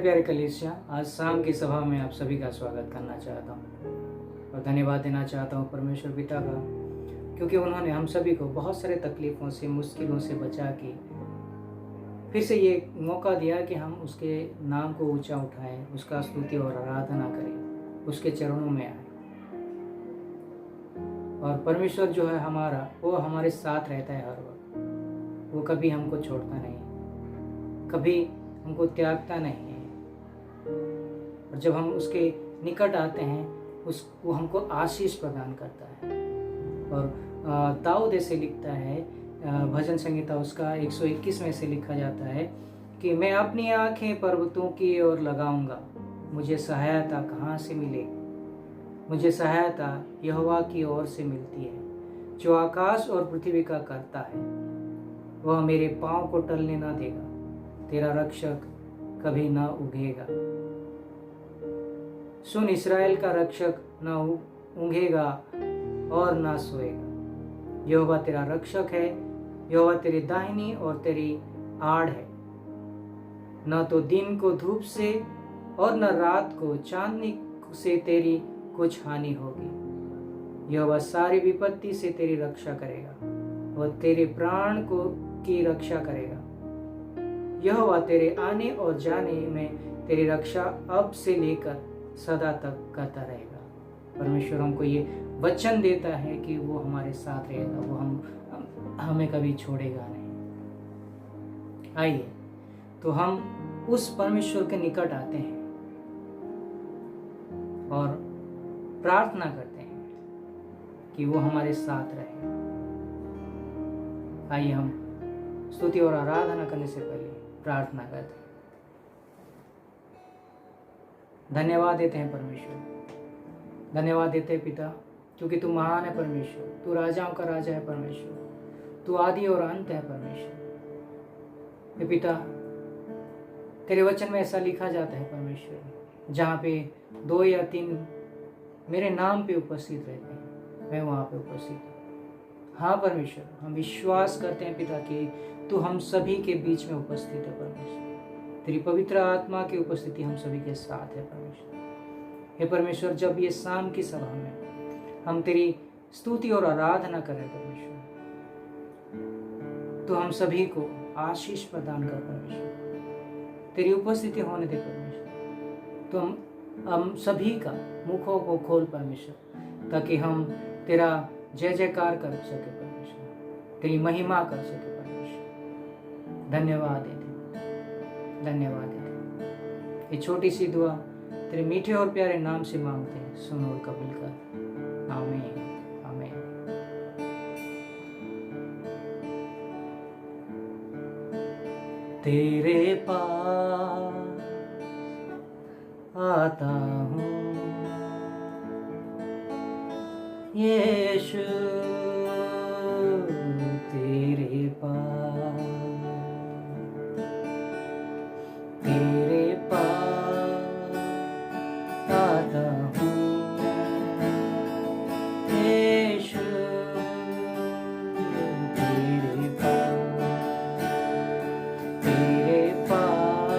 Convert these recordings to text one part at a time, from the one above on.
प्यारे कलीसिया, आज शाम की सभा में आप सभी का स्वागत करना चाहता हूँ और धन्यवाद देना चाहता हूँ परमेश्वर पिता का, क्योंकि उन्होंने हम सभी को बहुत सारे तकलीफ़ों से, मुश्किलों से बचा के फिर से ये मौका दिया कि हम उसके नाम को ऊंचा उठाएं, उसका स्तुति और आराधना करें, उसके चरणों में आए। और परमेश्वर जो है हमारा, वो हमारे साथ रहता है हर वक्त। वो कभी हमको छोड़ता नहीं, कभी हमको त्यागता नहीं है। और जब हम उसके निकट आते हैं, वो हमको आशीष प्रदान करता है। और दाऊद ऐसे लिखता है, भजन संहिता उसका 121 में से लिखा जाता है कि मैं अपनी आंखें पर्वतों की ओर लगाऊंगा, मुझे सहायता कहाँ से मिलेगी? मुझे सहायता यहोवा की ओर से मिलती है, जो आकाश और पृथ्वी का करता है। वह मेरे पाँव को टलने ना देगा, तेरा रक्षक कभी ना उगेगा। सुन, इस्राएल का रक्षक न ऊँघेगा और ना सोएगा। यहोवा तेरा रक्षक है, यहोवा तेरी दाहिनी और तेरी आड़ है। न तो दिन को धूप से और न रात को चांदनी से तेरी कुछ हानि होगी। यहोवा सारी विपत्ति से तेरी रक्षा करेगा और तेरे प्राण की रक्षा करेगा। यहोवा तेरे आने और जाने में तेरी रक्षा अब से लेकर सदा तक करता रहेगा। परमेश्वर हमको ये वचन देता है कि वो हमारे साथ रहेगा, वो हमें कभी छोड़ेगा नहीं। आइए तो हम उस परमेश्वर के निकट आते हैं और प्रार्थना करते हैं कि वो हमारे साथ रहे। आइए हम स्तुति और आराधना करने से पहले प्रार्थना करते हैं। धन्यवाद देते हैं परमेश्वर, धन्यवाद देते हैं पिता, क्योंकि तू महान है परमेश्वर, तू राजाओं का राजा है परमेश्वर, तू आदि और अंत है परमेश्वर। हे पिता, तेरे वचन में ऐसा लिखा जाता है परमेश्वर, जहाँ पे 2 या 3 मेरे नाम पे उपस्थित रहते हैं, मैं वहाँ पे उपस्थित हूँ। हाँ परमेश्वर, हम विश्वास करते हैं पिता कि तू हम सभी के बीच में उपस्थित है परमेश्वर। तेरी पवित्र आत्मा की उपस्थिति हम सभी के साथ है परमेश्वर। हे परमेश्वर, जब ये शाम की सभा में हम तेरी स्तुति और आराधना करें परमेश्वर, तो हम सभी को आशीष प्रदान कर परमेश्वर। तेरी उपस्थिति होने दे परमेश्वर। तो हम सभी का मुखों को खोल परमेश्वर, ताकि हम तेरा जय जयकार कर सके परमेश्वर, तेरी महिमा कर सके परमेश्वर। धन्यवाद देते, धन्यवाद देते। ये छोटी सी दुआ तेरे मीठे और प्यारे नाम से मांगते हैं, सुन और कबूल कर। आमीन, आमीन। तेरे पास आता हूँ यीशु, तेरे पास, तेरे पास आता हूँ यीशु, तेरे पास, तेरे पास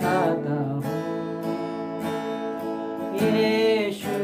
आता हूँ यीशु,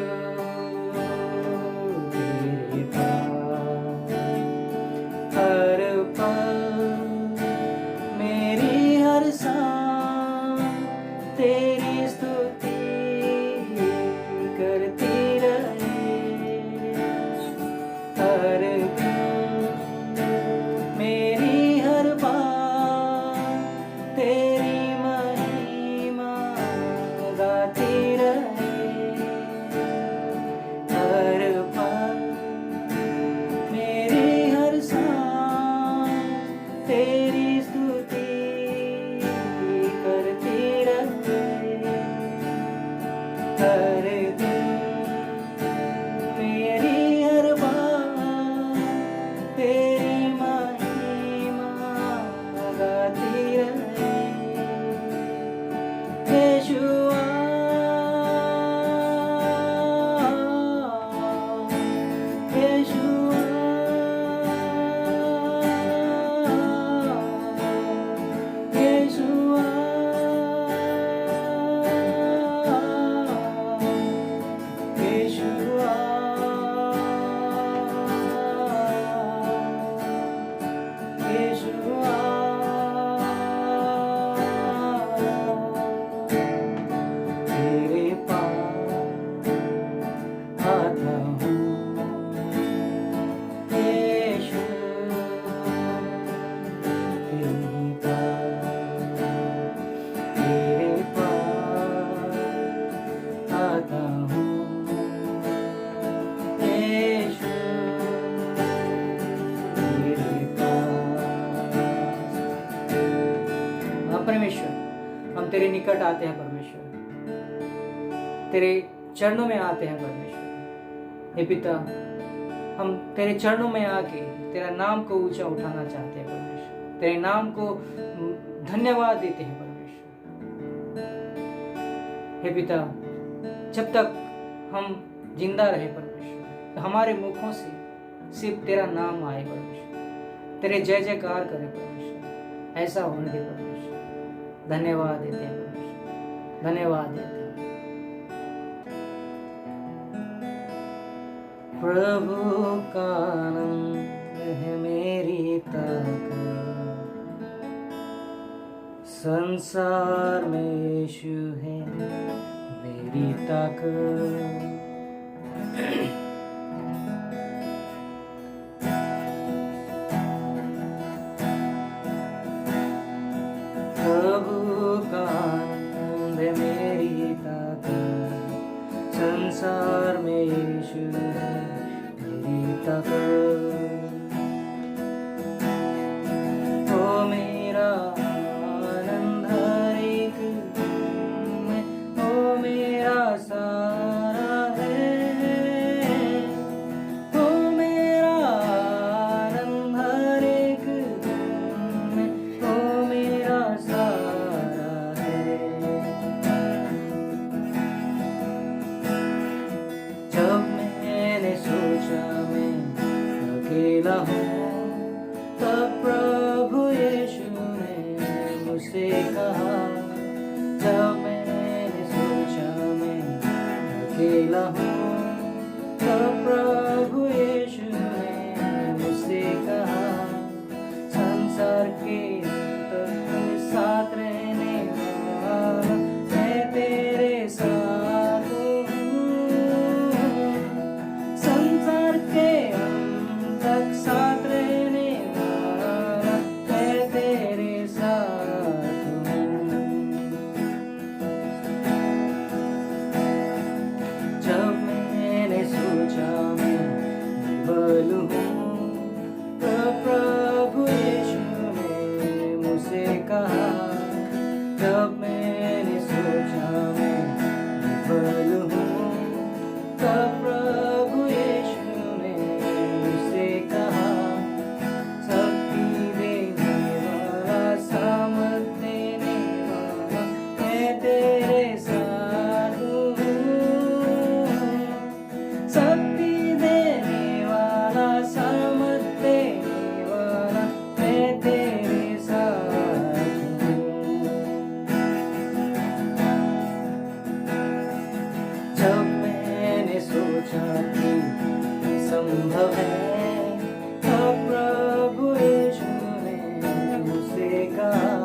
यीशु मेरे पास। हाँ परमेश्वर, हम तेरे निकट आते हैं परमेश्वर, तेरे चरणों में आते हैं परमेश्वर। हे पिता, हम तेरे चरणों में आके तेरा नाम को ऊंचा उठाना चाहते हैं परमेश्वर, तेरे नाम को धन्यवाद देते हैं परमेश्वर। हे पिता, जब तक हम जिंदा रहे परमेश्वर, तो हमारे मुखों से सिर्फ तेरा नाम आए परमेश्वर, तेरे जय जयकार करे परमेश्वर। ऐसा होने दे परमेश्वर। धन्यवाद देते हैं परमेश्वर, धन्यवाद देते हैं। प्रभु का आनंद है मेरी ताकत, संसार में यीशु है मेरी ताकत। प्रभु का आनंद है मेरी ताकत, संसार में यीशु है मेरी ताकत। ओ मेरा आनंद हर एक में, ओ मेरा सारा है, ओ मेरा आनंद हर एक में, ओ मेरा सारा है। जब मैंने सोचा मैं अकेला हूँ, तब प्रभु यीशु ने मुझसे कहा। जब मैंने सोचा मैं अकेला हूँ, तब प्रभु यीशु ने मुझसे कहा, संसार के अंत में साथ रहने वाला मैं तेरे साथ हूँ, संसार के अंत तक साथ रहने वाला मैं तेरे साथ हूँ। जब मैंने सोचा मैं निर्बल हूँ, तब प्रभु यीशु ने मुझसे कहा। जब मैंने सोचा मैं निर्बल हूँ, तब प्रभु यीशु ने मुझसे कहा, शक्ति देने वाला, सामर्थ देने वाला मैं तेरे साथ हूँ, शक्ति देने वाला, सामर्थ देने वाला मैं तेरे साथ हूँ। जब मैंने सोचा कि संभव है, तब प्रभु यीशु ने मुझसे कहा।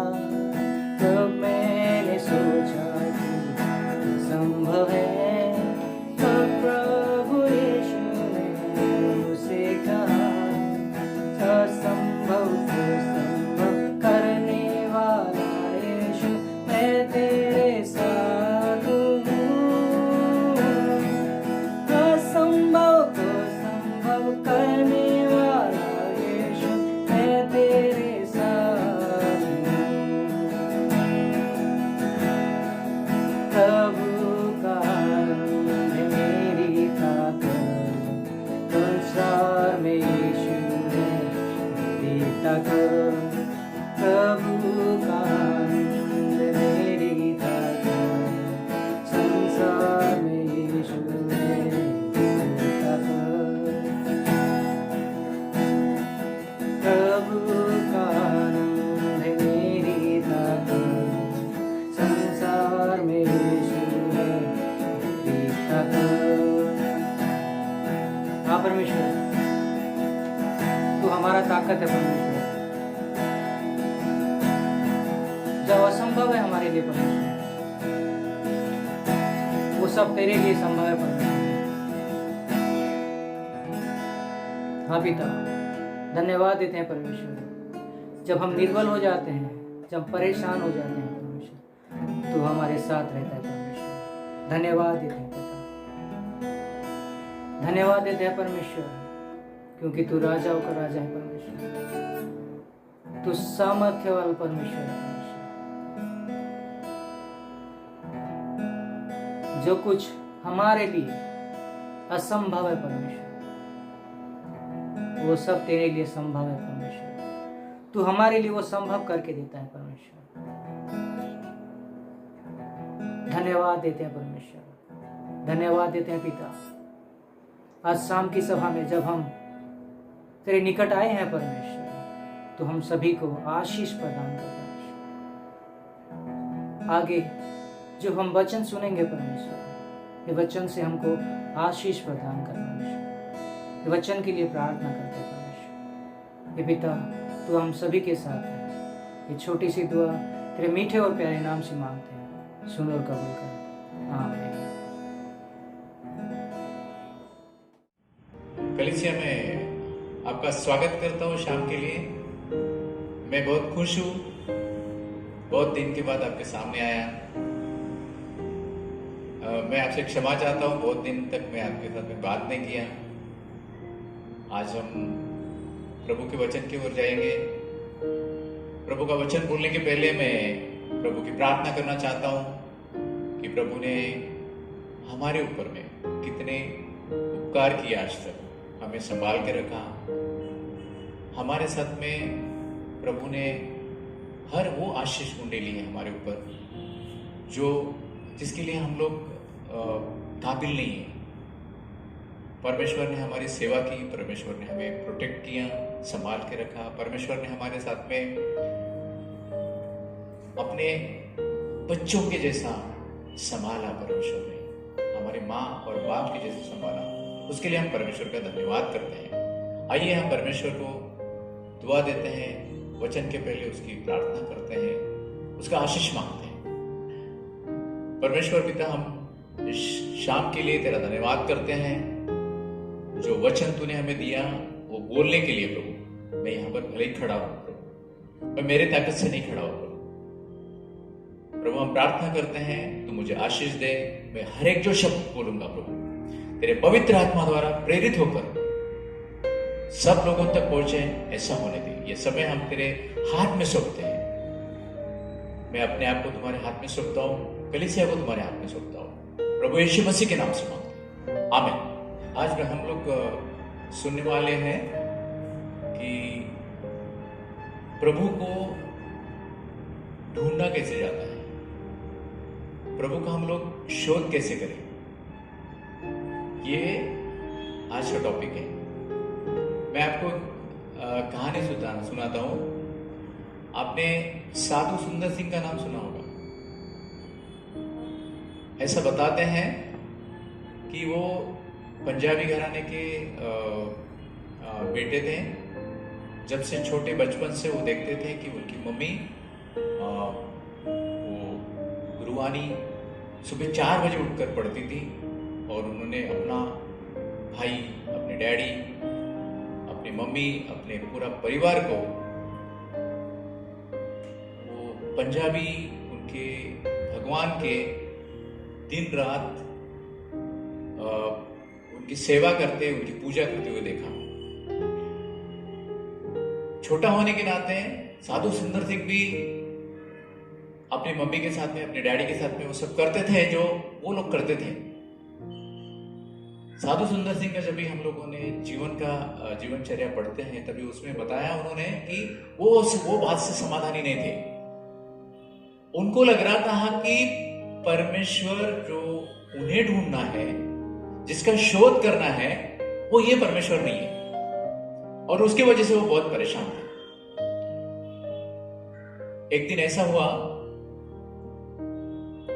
जब मैंने सोचा कि संभव है, तब प्रभु यीशु ने मुझसे कहा, असंभव को संभव करने वाला यीशु मैं तेरे साथ हूँ, असंभव को संभव करने वाला यीशु मैं तेरे साथ हूँ। प्रभु का आनंद है मेरी ताकत, संसार में यीशु है मेरी ताकत। प्रभु का आनंद है मेरी ताकत, संसार में यीशु है मेरी ताकत। प्रभु का आनंद है मेरी ताकत, संसार में यीशु है मेरी ताकत। हाँ परमेश्वर, तू हमारा ताकत है परमेश्वर। जो असंभव है हमारे लिए परमेश्वर, वो सब तेरे लिए संभव है परमेश्वर। हाँ पिता, धन्यवाद देते हैं परमेश्वर। जब हम निर्बल हो जाते हैं, जब परेशान हो जाते हैं परमेश्वर, तो हमारे साथ रहता है परमेश्वर। धन्यवाद देते हैं पिता। धन्यवाद देते हैं परमेश्वर, क्योंकि तू राजाओं का राजा है परमेश्वर, तू सामर्थ्य वाला परमेश्वर है परमेश्वर। जो कुछ हमारे लिए असंभव है परमेश्वर, वो सब तेरे लिए संभव है परमेश्वर। तू हमारे लिए वो संभव करके देता है परमेश्वर। धन्यवाद देते हैं परमेश्वर, धन्यवाद देते हैं पिता। आज शाम की सभा में जब हम तेरे निकट आए हैं परमेश्वर, तो हम सभी को आशीष प्रदान कर परमेश्वर। आगे जो हम वचन सुनेंगे परमेश्वर, ये वचन से हमको आशीष प्रदान कर परमेश्वर। ये वचन के लिए प्रार्थना करते हैं परमेश्वर। ये पिता, तू हम सभी के साथ है। ये छोटी सी दुआ तेरे मीठे और प्यारे नाम से मांगते हैं, सुन और कबूल कर, आमीन। कलीसिया में आपका स्वागत करता हूँ शाम के लिए। मैं बहुत खुश हूँ, बहुत दिन के बाद आपके सामने आया। मैं आपसे क्षमा चाहता हूँ, बहुत दिन तक मैं आपके साथ में बात नहीं किया। आज हम प्रभु के वचन की ओर जाएंगे। प्रभु का वचन बोलने के पहले मैं प्रभु की प्रार्थना करना चाहता हूँ कि प्रभु ने हमारे ऊपर में कितने उपकार किए, आज तक हमें संभाल के रखा। हमारे साथ में प्रभु ने हर वो आशीष कुंडली ली है हमारे ऊपर जो जिसके लिए हम लोग काबिल नहीं है। परमेश्वर ने हमारी सेवा की, परमेश्वर ने हमें प्रोटेक्ट किया, संभाल के रखा। परमेश्वर ने हमारे साथ में अपने बच्चों के जैसा संभाला। परमेश्वर ने हमारे माँ और बाप के जैसे संभाला। उसके लिए हम परमेश्वर का धन्यवाद करते हैं। आइए हम परमेश्वर को दुआ देते हैं, वचन के पहले उसकी प्रार्थना करते हैं, उसका आशीष मांगते हैं। परमेश्वर पिता, हम इस शाम के लिए तेरा धन्यवाद करते हैं। जो वचन तूने हमें दिया वो बोलने के लिए प्रभु, मैं यहाँ पर भले ही खड़ा हूँ प्रभु, मैं मेरे ताकत से नहीं खड़ा हूँ प्रभु। हम प्रार्थना करते हैं तू मुझे आशीष दे। मैं हर एक जो शब्द बोलूंगा प्रभु, तेरे पवित्र आत्मा द्वारा प्रेरित होकर सब लोगों तक पहुंचे, ऐसा होने दे। ये समय हम तेरे हाथ में सौंपते हैं। मैं अपने आप को तुम्हारे हाथ में सौंपता हूँ, कलीसिया को तुम्हारे हाथ में सौंपता हूँ, प्रभु यीशु मसीह के नाम से मांगते हैं, आमीन। आज में हम लोग सुनने वाले हैं कि प्रभु को ढूंढना कैसे जाता है, प्रभु का हम लोग शोध कैसे करें। ये आज का टॉपिक है। मैं आपको कहानी सुनाता हूं। आपने साधु सुंदर सिंह का नाम सुना होगा। ऐसा बताते हैं कि वो पंजाबी घराने के बेटे थे। जब से छोटे बचपन से वो देखते थे कि उनकी मम्मी वो गुरुवानी सुबह 4 बजे उठकर पढ़ती थी, और उन्होंने अपना भाई, अपने डैडी, अपनी मम्मी, अपने पूरा परिवार को वो पंजाबी उनके भगवान के दिन रात उनकी सेवा करते, उनकी पूजा करते हुए देखा। छोटा होने के नाते साधु सुंदर सिंह भी अपनी मम्मी के साथ में, अपने डैडी के साथ में वो सब करते थे जो वो लोग करते थे। साधु सुंदर सिंह का जब भी हम लोगों ने जीवनचर्या पढ़ते हैं, तभी उसमें बताया उन्होंने कि वो बात से समाधानी नहीं थे। उनको लग रहा था कि परमेश्वर जो उन्हें ढूंढना है, जिसका शोध करना है, वो ये परमेश्वर नहीं है, और उसकी वजह से वो बहुत परेशान थे। एक दिन ऐसा हुआ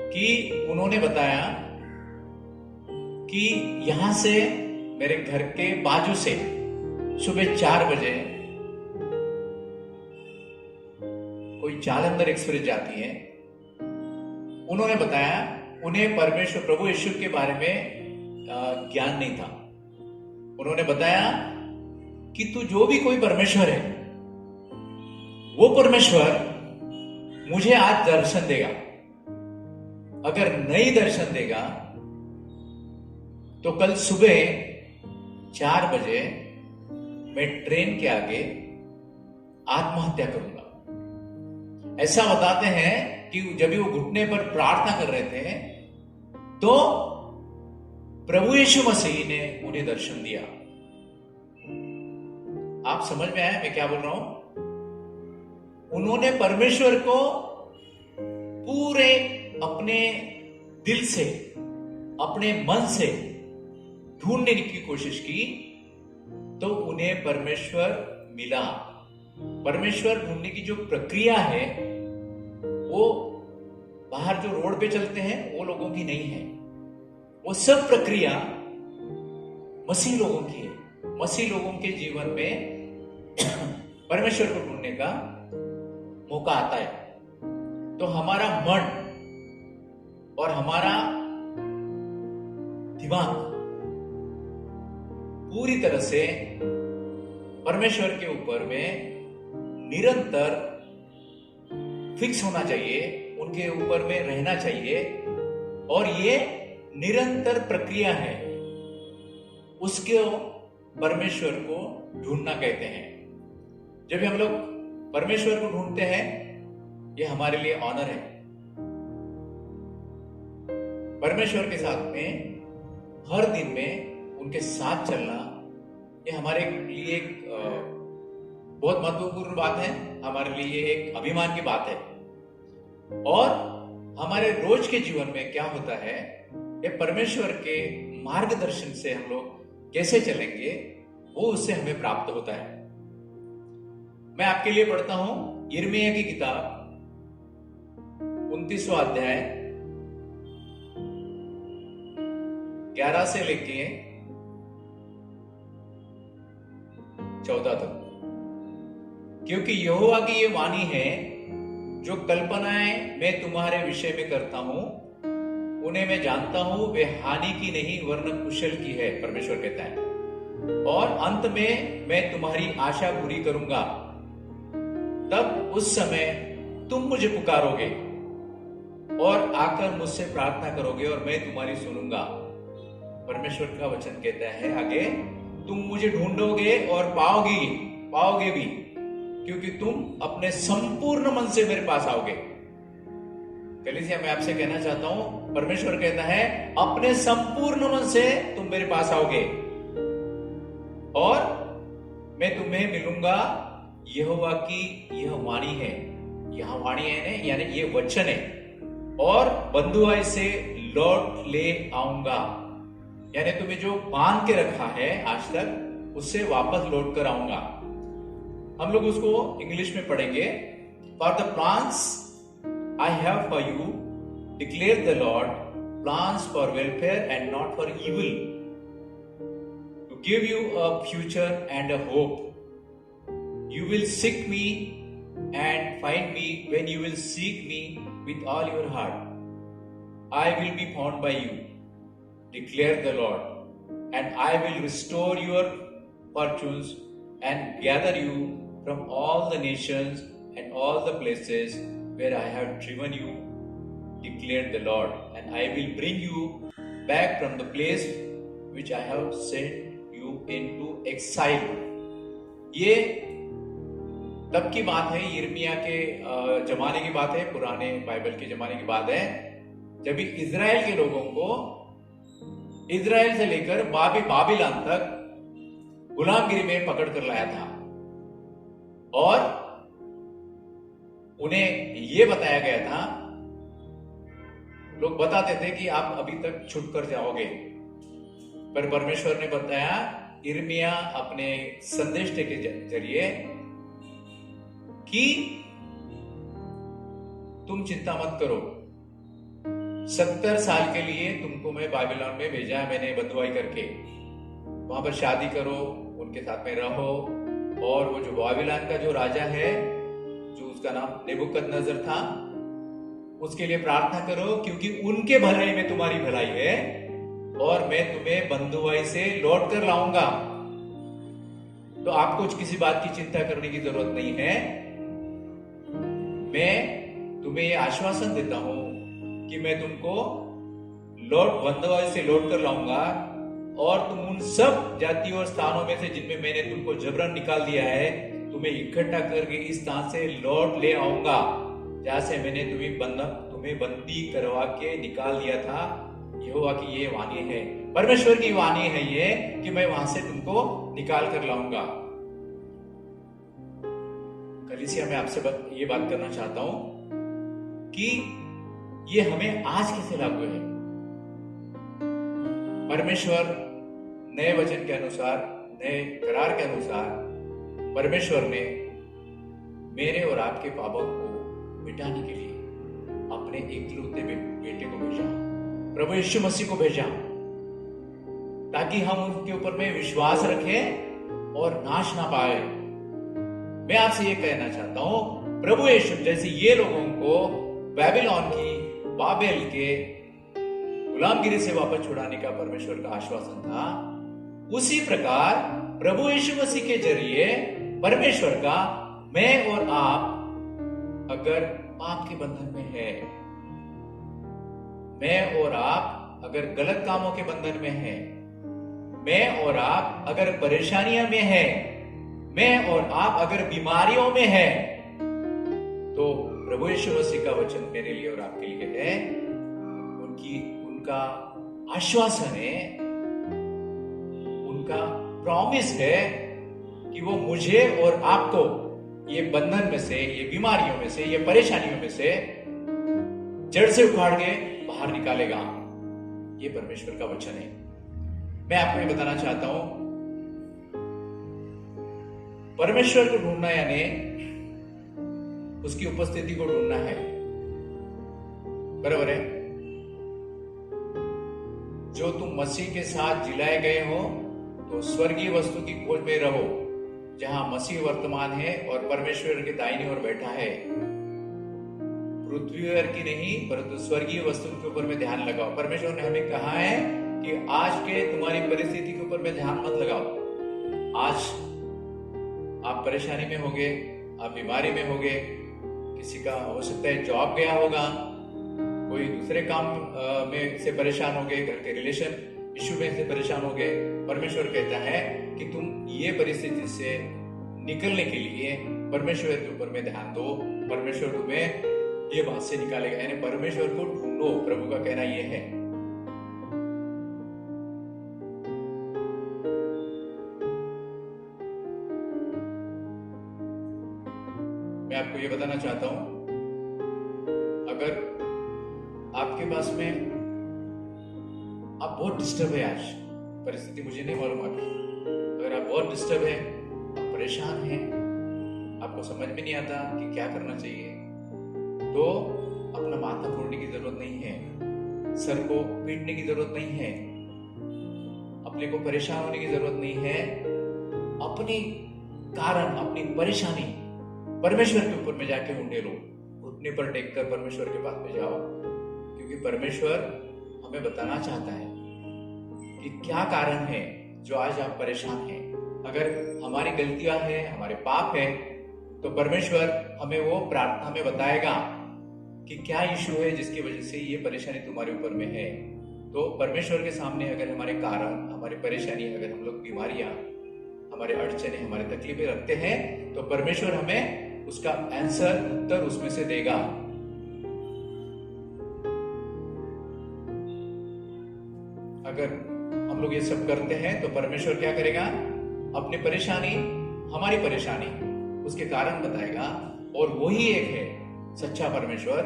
कि उन्होंने बताया कि यहां से, मेरे घर के बाजू से सुबह 4 बजे कोई जालंधर एक्सप्रेस जाती है। उन्होंने बताया उन्हें परमेश्वर प्रभु यीशु के बारे में ज्ञान नहीं था। उन्होंने बताया कि तू जो भी कोई परमेश्वर है, वो परमेश्वर मुझे आज दर्शन देगा। अगर नहीं दर्शन देगा तो कल सुबह 4 बजे मैं ट्रेन के आगे आत्महत्या करूंगा। ऐसा बताते हैं कि जब भी वो घुटने पर प्रार्थना कर रहे थे तो प्रभु यीशु मसीह ने उन्हें दर्शन दिया। आप समझ में आया मैं क्या बोल रहा हूं? उन्होंने परमेश्वर को पूरे अपने दिल से, अपने मन से ढूंढने की कोशिश की तो उन्हें परमेश्वर मिला। परमेश्वर ढूंढने की जो प्रक्रिया है वो बाहर जो रोड पे चलते हैं वो लोगों की नहीं है। वो सब प्रक्रिया मसीह लोगों की है। मसीह लोगों के जीवन में परमेश्वर को ढूंढने का मौका आता है तो हमारा मन और हमारा दिमाग पूरी तरह से परमेश्वर के ऊपर में निरंतर फिक्स होना चाहिए, उनके ऊपर में रहना चाहिए। और ये निरंतर प्रक्रिया है, उसको परमेश्वर को ढूंढना कहते हैं। जब भी हम लोग परमेश्वर को ढूंढते हैं ये हमारे लिए ऑनर है। परमेश्वर के साथ में हर दिन में उनके साथ चलना ये हमारे लिए एक बहुत महत्वपूर्ण बात है, हमारे लिए एक अभिमान की बात है। और हमारे रोज के जीवन में क्या होता है, ये परमेश्वर के मार्गदर्शन से हम लोग कैसे चलेंगे वो उससे हमें प्राप्त होता है। मैं आपके लिए पढ़ता हूं यिर्मयाह की किताब 29वां अध्याय 11 से लेके 14 तक। क्योंकि यहोवा की ये वाणी है, जो कल्पनाएं मैं तुम्हारे विषय में करता हूं उन्हें मैं जानता हूं, वे हानि की नहीं वरन कुशल की है, परमेश्वर कहता है। और अंत में मैं तुम्हारी आशा पूरी करूंगा। तब उस समय तुम मुझे पुकारोगे और आकर मुझसे प्रार्थना करोगे और मैं तुम्हारी सुनूंगा। परमेश्वर का वचन कहता है आगे, तुम मुझे ढूंढोगे और पाओगे भी, क्योंकि तुम अपने संपूर्ण मन से मेरे पास आओगे। कलीसिया मैं आपसे कहना चाहता हूं, परमेश्वर कहता है अपने संपूर्ण मन से तुम मेरे पास आओगे और मैं तुम्हें मिलूंगा। यहोवा की यह वाणी है, यह वाणी है यानी ये वचन है। और बंधुआई से लौट ले आऊंगा, यानी तुम्हें जो बांध के रखा है आज तक उससे वापस लौट कर आऊंगा। हम लोग उसको इंग्लिश में पढ़ेंगे। For the plans I have for you, declare the Lord, plans for welfare and not for evil, to give you a future and a hope. You will seek me and find me when you will seek me with all your heart. I will be found by you, declare the Lord, and I will restore your fortunes and gather you from all the nations and all the places where I have driven you, declared the Lord, and I will bring you back from the place which I have sent you into exile. ये तब की बात है, यिर्मयाह के जमाने की बात है, पुराने बाइबल के जमाने की बात है, जब इजराइल के लोगों को इजराइल से लेकर बाबिलोन तक गुलामगिरी में पकड़ कर लाया था। और उन्हें यह बताया गया था, लोग बताते थे कि आप अभी तक छुट कर जाओगे, पर परमेश्वर ने बताया यिर्मयाह अपने संदेश के जरिए कि तुम चिंता मत करो, 70 साल के लिए तुमको मैं बाबिलोन में भेजा, मैंने बंधुआई करके। वहां पर शादी करो, उनके साथ में रहो, और वो जो बाबिलोन का जो राजा है, जो उसका नाम नेबुकदनेस्सर था, उसके लिए प्रार्थना करो, क्योंकि उनके भलाई में तुम्हारी भलाई है और मैं तुम्हें बंधुआई से लौट कर लाऊंगा। तो आपको किसी बात की चिंता करने की जरूरत नहीं है। मैं तुम्हें यह आश्वासन देता हूं कि मैं तुमको बंधुआई से लौट कर लाऊंगा, और तुम उन सब जातियों और स्थानों में से जिनमें मैंने तुमको जबरन निकाल दिया है, तुम्हें इकट्ठा करके इस स्थान से लौट ले आऊंगा जहां से मैंने तुम्हें बंदी करवा के निकाल दिया था। यहोवा की ये वाणी है, परमेश्वर की वाणी है ये, कि मैं वहां से तुमको निकाल कर लाऊंगा। कलीसिया में आपसे ये बात करना चाहता हूं कि ये हमें आज कैसे लागू है। परमेश्वर नए वचन के अनुसार, नए करार के अनुसार, परमेश्वर ने मेरे और आपके पापों को मिटाने के लिए अपने एकलौते बेटे को भेजा, प्रभु यीशु मसीह को भेजा, ताकि हम उनके ऊपर में विश्वास रखें और नाश ना पाए। मैं आपसे ये कहना चाहता हूं, प्रभु यीशु जैसे ये लोगों को बेबीलोन की, बाबेल के गुलामगिरी से वापस छुड़ाने का परमेश्वर का आश्वासन था, उसी प्रकार प्रभु यीशु मसीह के जरिए परमेश्वर का मैं और आप अगर पाप के बंधन में है, मैं और आप अगर गलत कामों के बंधन में है, मैं और आप अगर परेशानियां में है, मैं और आप अगर बीमारियों में है, तो प्रभु यीशु मसीह का वचन मेरे लिए और आपके लिए है, उनका आश्वासन है, उनका प्रॉमिस है कि वो मुझे और आपको ये बंधन में से, ये बीमारियों में से, ये परेशानियों में से जड़ से उखाड़ के बाहर निकालेगा। ये परमेश्वर का वचन है। मैं आपको ये बताना चाहता हूं, परमेश्वर को ढूंढना यानी उसकी उपस्थिति को ढूंढना है, बराबर है। जो तुम मसीह के साथ जिलाए गए हो, तो स्वर्गीय वस्तु की खोज में रहो, जहां मसीह वर्तमान है और परमेश्वर के दाहिनी ओर बैठा है। पृथ्वी पर की नहीं, परंतु स्वर्गीय वस्तु के ऊपर में ध्यान लगाओ। परमेश्वर ने हमें कहा है कि आज के तुम्हारी परिस्थिति के ऊपर में ध्यान मत लगाओ। आज आप परेशानी में होगे, आप बीमारी में होगे, किसी का हो सकता है जॉब गया होगा, कोई दूसरे काम में से परेशान हो गए, घर के रिलेशन इश्यू में से परेशान हो गए। परमेश्वर कहता है कि तुम ये परिस्थिति से निकलने के लिए परमेश्वर के ऊपर में ध्यान दो, परमेश्वर तुम्हें ये बात से निकालेगा। यानी परमेश्वर को ढूंढो, प्रभु का कहना यह है। मैं आपको ये बताना चाहता हूं, अगर आपके पास में आप बहुत डिस्टर्ब है, आज परिस्थिति मुझे नहीं मालूम आपकी, अगर आप बहुत डिस्टर्ब है, आप परेशान हैं, आपको समझ में नहीं आता कि क्या करना चाहिए, तो अपना माथा फोड़ने की जरूरत नहीं है, सर को पीटने की जरूरत नहीं है, अपने को परेशान होने की जरूरत नहीं है। अपनी कारण, अपनी परेशानी परमेश्वर के ऊपर में जाके ढूंढे लो, घुटने पर टेक कर परमेश्वर के पास में जाओ, क्योंकि परमेश्वर हमें बताना चाहता है कि क्या कारण है जो आज आप परेशान हैं। अगर हमारी गलतियां हैं, हमारे पाप हैं, तो परमेश्वर हमें वो प्रार्थना में बताएगा कि क्या इशू है जिसकी वजह से ये परेशानी तुम्हारे ऊपर में है। तो परमेश्वर के सामने अगर हमारे कारण, हमारी परेशानी, अगर हम लोग बीमारियां, हमारे अड़चने, हमारे तकलीफें रखते हैं, तो परमेश्वर हमें उसका आंसर, उत्तर उसमें से देगा। अगर हम लोग ये सब करते हैं तो परमेश्वर क्या करेगा, अपनी परेशानी, हमारी परेशानी, उसके कारण बताएगा, और वही एक है सच्चा परमेश्वर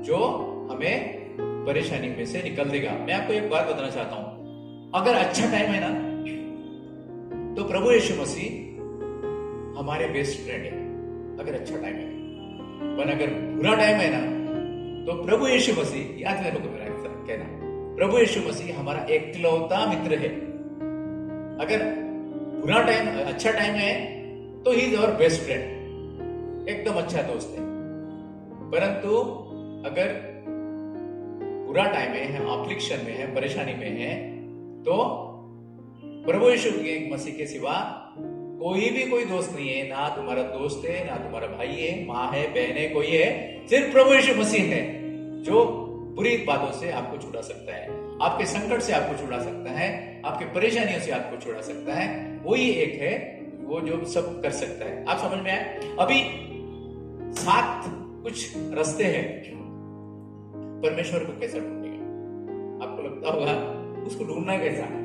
जो हमें परेशानी में से निकल देगा। मैं आपको एक बात बताना चाहता हूं, अगर अच्छा टाइम है ना, तो प्रभु यीशु मसीह हमारे बेस्ट फ्रेंड है, अगर अच्छा टाइम है। पर अगर बुरा टाइम है ना, तो प्रभु यीशु मसीह, याद रखो मेरा कहना, प्रभु यीशु मसीह हमारा एकलौता मित्र है। अगर बुरा टाइम, अच्छा टाइम है, तो he is our best friend, एकदम अच्छा दोस्त है। परंतु अगर बुरा टाइम में है, अफ्लिक्शन में है, परेशानी में है, तो प्रभु यीशु मसीह के सिवा कोई भी कोई दोस्त नहीं है। ना तुम्हारा दोस्त है, ना तुम्हारा भाई है, माँ है, बहन है, कोई है, सिर्फ प्रभु यीशु मसीह है जो बुरी बातों से आपको छुड़ा सकता है, आपके संकट से आपको छुड़ा सकता है। आपकी परेशानियों से आपको छुड़ा सकता है, वही एक है वो जो सब कर सकता है। आप समझ में आए? अभी 7 कुछ रास्ते हैं परमेश्वर को कैसे ढूंढने का। आपको लगता होगा उसको ढूंढना कैसा है,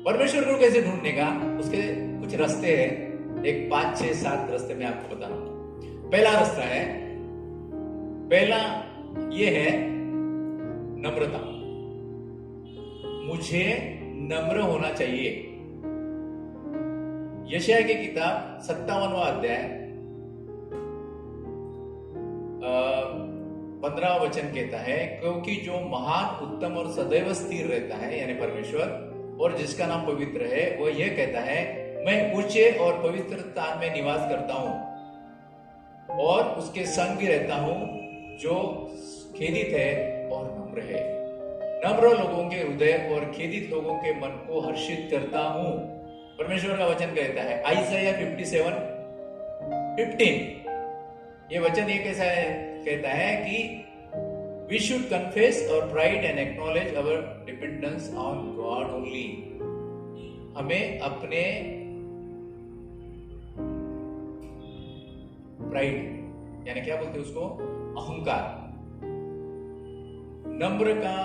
परमेश्वर को कैसे ढूंढने का, उसके कुछ रास्ते हैं। एक 5, 6, 7 रास्ते मैं आपको बता रहा हूं। पहला रास्ता है, पहला ये है नम्रता। मुझे नम्र होना चाहिए। यशाया की किताब 57वां अध्याय 15वां वचन कहता है, क्योंकि जो महान, उत्तम और सदैव स्थिर रहता है, यानी परमेश्वर, और जिसका नाम पवित्र है, वह यह कहता है, मैं ऊंचे और पवित्र स्थान में निवास करता हूं और उसके संग भी रहता हूं जो खेदित है और नम्र है। नम्र लोगों के हृदय और खेदित लोगों के मन को हर्षित करता हूं। परमेश्वर का वचन कहता है, आइज़ाया 57:15, ये वचन ये कैसा है, कहता है कि we should confess our pride and acknowledge our dependence on God only. हमें अपने प्राइड, यानी क्या बोलते हैं उसको, अहंकार, नम्र का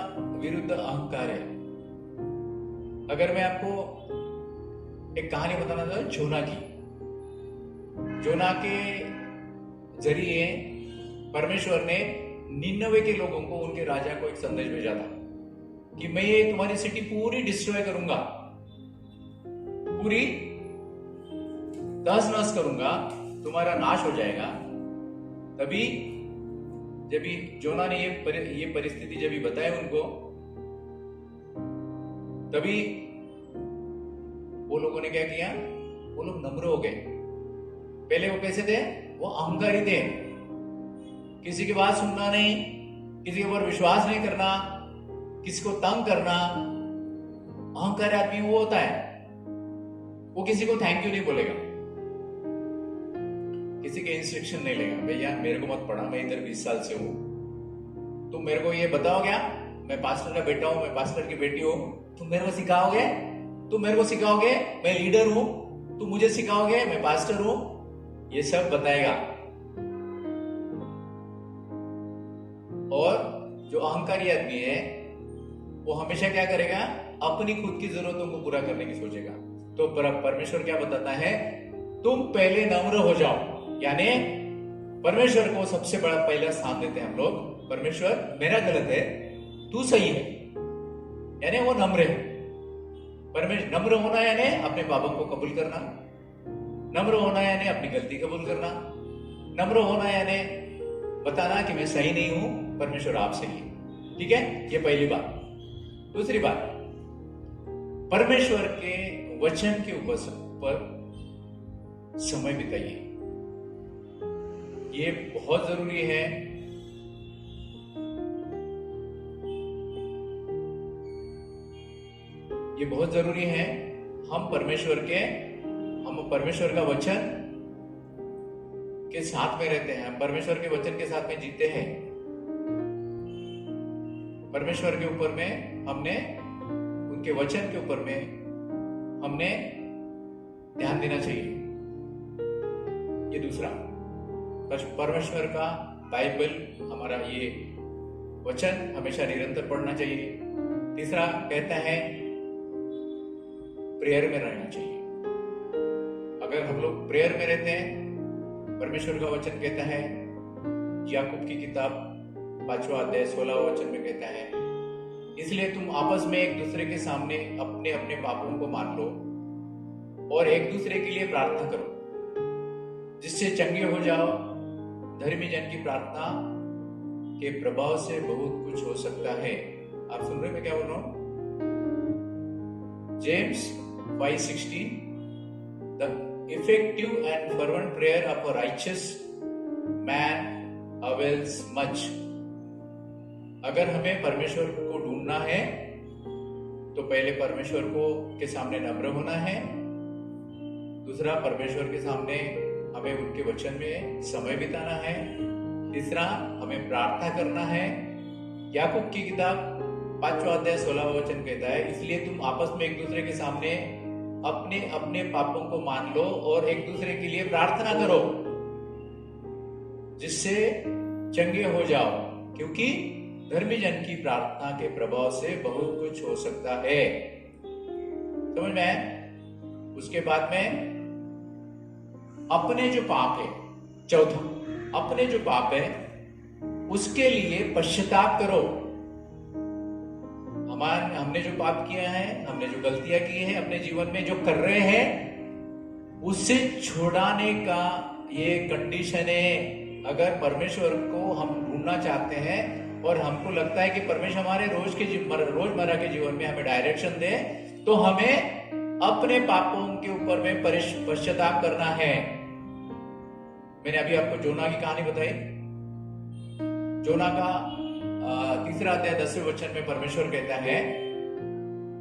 विरुद्ध अहंकार है। अगर मैं आपको एक कहानी बताना चाहूं जोना की। जोना के जरिए परमेश्वर ने 99 के लोगों को, उनके राजा को एक संदेश भेजा था कि मैं ये तुम्हारी सिटी पूरी डिस्ट्रॉय करूंगा, पूरी तहस-नहस करूंगा, तुम्हारा नाश हो जाएगा। तभी जब जोना ने ये परिस्थिति जब बताया उनको, तभी वो लोगों ने क्या किया, वो लोग नम्र हो गए। पहले वो कैसे थे, वो अहंकारी थे, किसी की बात सुनना नहीं, किसी के ऊपर विश्वास नहीं करना, किसी को तंग करना। अहंकारी आदमी वो होता है, वो किसी को थैंक यू नहीं बोलेगा, किसी के इंस्ट्रक्शन नहीं लेगा। भैया मेरे को मत पढ़ा, मैं इधर 20 साल से हूं, तुम मेरे को ये बताओ क्या, मैं पास्टर का बेटा हूं, मैं पास्टर की बेटी हूं, तुम मेरे को सिखाओगे, तुम मेरे को सिखाओगे, मैं लीडर हूं, तुम मुझे सिखाओगे, मैं पास्टर हूं, ये सब बताएगा। और जो अहंकारी आदमी है वो हमेशा क्या करेगा, अपनी खुद की जरूरतों को पूरा करने की सोचेगा। तो परमेश्वर क्या बताता है, तुम पहले नम्र हो जाओ। यानी परमेश्वर को सबसे बड़ा पहला स्थान देते हैं हम लोग। परमेश्वर मेरा गलत है, तू सही है, यानी वो नम्र है। परमेश्वर नम्र होना यानी अपने पापों को कबूल करना, नम्र होना यानी अपनी गलती कबूल करना, नम्र होना यानी बताना कि मैं सही नहीं हूं, परमेश्वर आप सही है। ठीक है, ये पहली बात। दूसरी बात, परमेश्वर के वचन के ऊपर समय बिताइए। ये बहुत जरूरी है। ये बहुत जरूरी है। हम परमेश्वर का वचन के साथ में रहते हैं, हम परमेश्वर के वचन के साथ में जीते हैं। परमेश्वर के ऊपर में हमने, उनके वचन के ऊपर में हमने ध्यान देना चाहिए। ये दूसरा, परमेश्वर का बाइबल, हमारा ये वचन हमेशा निरंतर पढ़ना चाहिए। तीसरा कहता है प्रेयर में रहना चाहिए। अगर हम लोग प्रेयर में रहते हैं, परमेश्वर का वचन कहता है, याकूब की किताब 5वां अध्याय 16वां वचन में कहता है, इसलिए तुम आपस में एक दूसरे के सामने अपने अपने पापों को मान लो और एक दूसरे के लिए प्रार्थना करो, जिससे चंगे हो जाओ। धर्मी जन की प्रार्थना के प्रभाव से बहुत कुछ हो सकता है। आप सुन रहे, मैं क्या बोल रहा हूं? James 5:16, the effective and fervent prayer of a righteous man avails much. अगर हमें परमेश्वर को ढूंढना है तो पहले परमेश्वर को के सामने नम्र होना है। दूसरा, परमेश्वर के सामने हमें उनके वचन में समय बिताना है। तीसरा, हमें प्रार्थना करना है। याकूब की किताब 5वां अध्याय 16वां वचन कहता है, इसलिए तुम आपस में एक दूसरे के सामने अपने अपने पापों को मान लो और एक दूसरे के लिए प्रार्थना करो जिससे चंगे हो जाओ, क्योंकि धर्मी जन की प्रार्थना के प्रभाव से बहुत कुछ हो सकता है। समझ में आया? उसके बाद में अपने जो पाप है, चौथा, अपने जो पाप है उसके लिए पश्चाताप करो। हमने जो पाप किया है, हमने जो गलतियां की हैं अपने जीवन में, जो कर रहे हैं, उससे छुड़ाने का ये कंडीशन है। अगर परमेश्वर को हम ढूंढना चाहते हैं और हमको लगता है कि परमेश्वर हमारे रोजमर्रा के जीवन में हमें डायरेक्शन दे, तो हमें अपने पापों के ऊपर में पश्चाताप करना है। मैंने अभी आपको जोना की कहानी बताई। जोना का 3रा अध्याय 10वें वचन में परमेश्वर कहता है,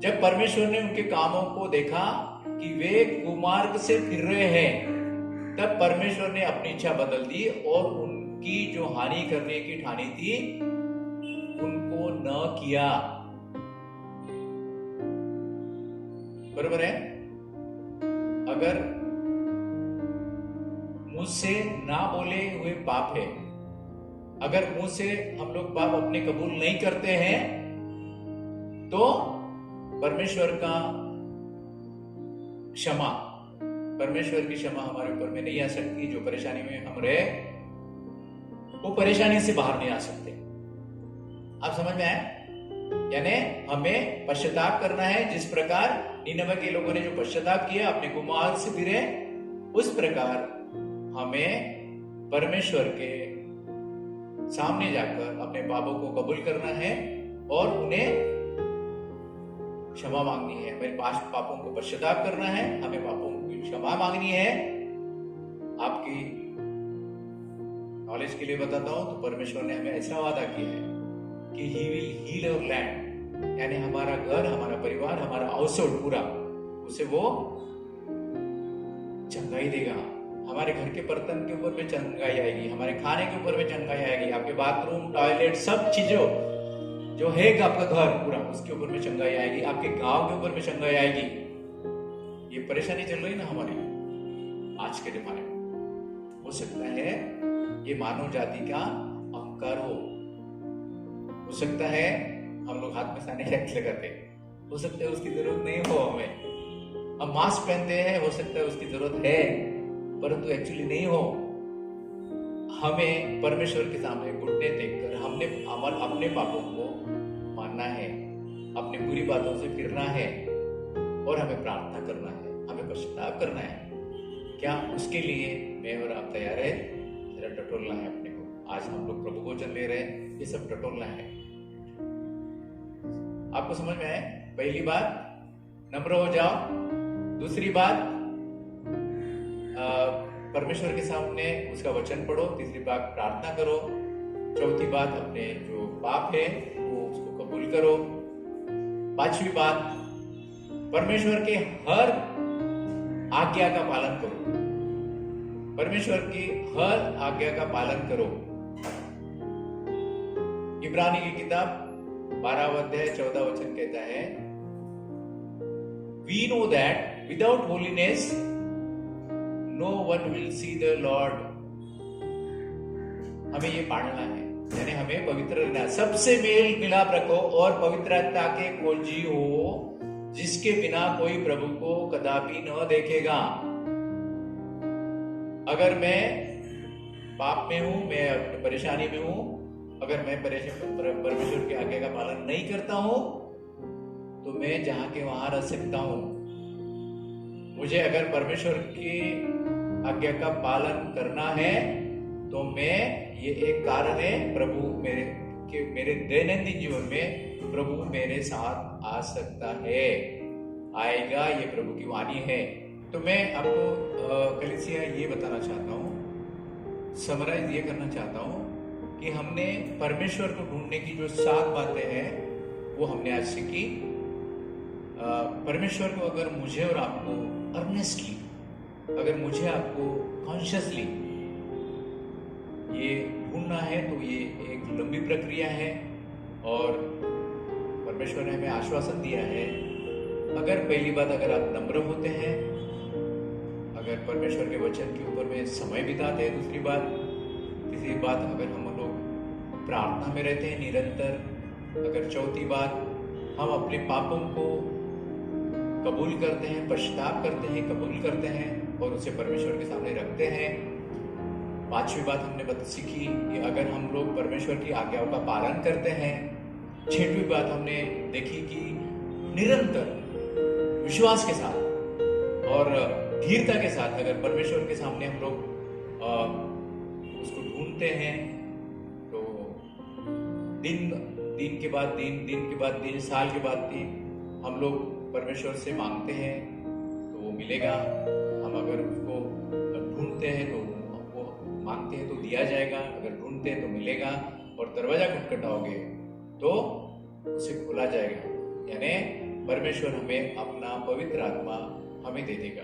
जब परमेश्वर ने उनके कामों को देखा कि वे कुमार्ग से फिर रहे हैं, तब परमेश्वर ने अपनी इच्छा बदल दी और उनकी जो हानि करने की ठानी थी उनको न किया। बराबर है? अगर मुंह से ना बोले हुए पाप है, अगर मुंह से हम लोग पाप अपने कबूल नहीं करते हैं, तो परमेश्वर का क्षमा, परमेश्वर की क्षमा हमारे ऊपर में नहीं आ सकती। जो परेशानी में हम रहे, वो परेशानी से बाहर नहीं आ सकते। आप समझ में आए? यानी हमें पश्चाताप करना है। जिस प्रकार निनवे के लोगों ने जो पश्चाताप किया, अपने गुमाह से फिरे, उस प्रकार हमें परमेश्वर के सामने जाकर अपने पापों को कबूल करना है और उन्हें क्षमा मांगनी है। हमें पापों को पश्चाताप करना है, हमें पापों की क्षमा मांगनी है। आपकी नॉलेज के लिए बताता हूं, तो परमेश्वर ने हमें ऐसा वादा किया है कि he will heal our land, यानी हमारा घर, हमारा परिवार, हमारा हाउसहोल्ड पूरा, उसे वो चंगाई देगा। हमारे घर के बर्तन के ऊपर में चंगाई आएगी, हमारे खाने के ऊपर में चंगाई आएगी, आपके बाथरूम, टॉयलेट, सब चीजों जो है आपका घर पूरा, उसके ऊपर में चंगाई आएगी, आपके गांव के ऊपर में चंगाई आएगी। ये परेशानी चल रही ना हमारी आज के जमाने में, हो सकता है ये मानव जाति का अहंकार हो सकता है हम लोग हाथ में सैनिटाइजर लगाते, हो सकता है उसकी जरूरत नहीं हो हमें, हम मास्क पहनते हैं, हो सकता है उसकी जरूरत है, परंतु एक्चुअली नहीं हो। हमें परमेश्वर के सामने घुटने टेककर हमने अपने पापों को मानना है, अपनी बुरी बातों से फिरना है और हमें प्रार्थना करना है, हमें पश्चाताप करना है। क्या उसके लिए मैं और आप तैयार है? जरा टटोलना है अपने को। आज हम लोग प्रभु को वचन ले रहे हैं, ये सब टटोलना है। आपको समझ में आए? पहली बात, नम्र हो जाओ। दूसरी बात, परमेश्वर के सामने उसका वचन पढ़ो। तीसरी बात, प्रार्थना करो। चौथी बात, अपने जो पाप है वो उसको कबूल करो। पांचवी बात, परमेश्वर के हर आज्ञा का पालन करो। परमेश्वर की हर आज्ञा का पालन करो। इब्रानी की किताब 12वां अध्याय 14 वचन कहता है, We know that without holiness no one will see the Lord. हमें ये पालना है, यानी हमें पवित्र रहना, सबसे मेल मिलाप रखो और पवित्रता के खोजी हो, जिसके बिना कोई प्रभु को कदापि न देखेगा। अगर मैं पाप में हूं, मैं परेशानी में हूं, अगर मैं परमेश्वर की आज्ञा का पालन नहीं करता हूं, तो मैं जहां के वहां रह सकता हूं। मुझे अगर परमेश्वर की आज्ञा का पालन करना है, तो मैं, ये एक कारण है, प्रभु मेरे दैनंदिन जीवन में प्रभु मेरे साथ आ सकता है, आएगा, ये प्रभु की वाणी है। तो मैं आपको कलीसिया ये बताना चाहता हूँ, समराइज ये करना चाहता हूँ कि हमने परमेश्वर को ढूंढने की जो 7 बातें हैं वो हमने आज सीखी। परमेश्वर को अगर मुझे और आपको अर्नेस्टली, अगर मुझे आपको कॉन्शियसली ये ढूंढना है, तो ये एक लंबी प्रक्रिया है और परमेश्वर ने हमें आश्वासन दिया है, अगर पहली बात अगर आप नम्र होते हैं, अगर परमेश्वर के वचन के ऊपर में समय बिताते हैं, दूसरी बात, तीसरी बात अगर हम लोग प्रार्थना में रहते हैं निरंतर, अगर चौथी बात हम अपने पापों को कबूल करते हैं, पश्चाताप करते हैं, कबूल करते हैं और उसे परमेश्वर के सामने रखते हैं। पांचवी बात हमने सीखी कि अगर हम लोग परमेश्वर की आज्ञाओं का पालन करते हैं। छठवीं बात हमने देखी कि निरंतर विश्वास के साथ और धीरता के साथ अगर परमेश्वर के सामने हम लोग उसको ढूंढते हैं तो दिन के बाद दिन, साल के बाद दिन हम लोग परमेश्वर से मांगते हैं तो वो मिलेगा। हम अगर उसको ढूंढते हैं तो वो मांगते हैं तो दिया जाएगा, अगर ढूंढते हैं तो मिलेगा, और दरवाजा खटखटाओगे तो उसे खोला जाएगा। यानी परमेश्वर हमें अपना पवित्र आत्मा हमें दे देगा।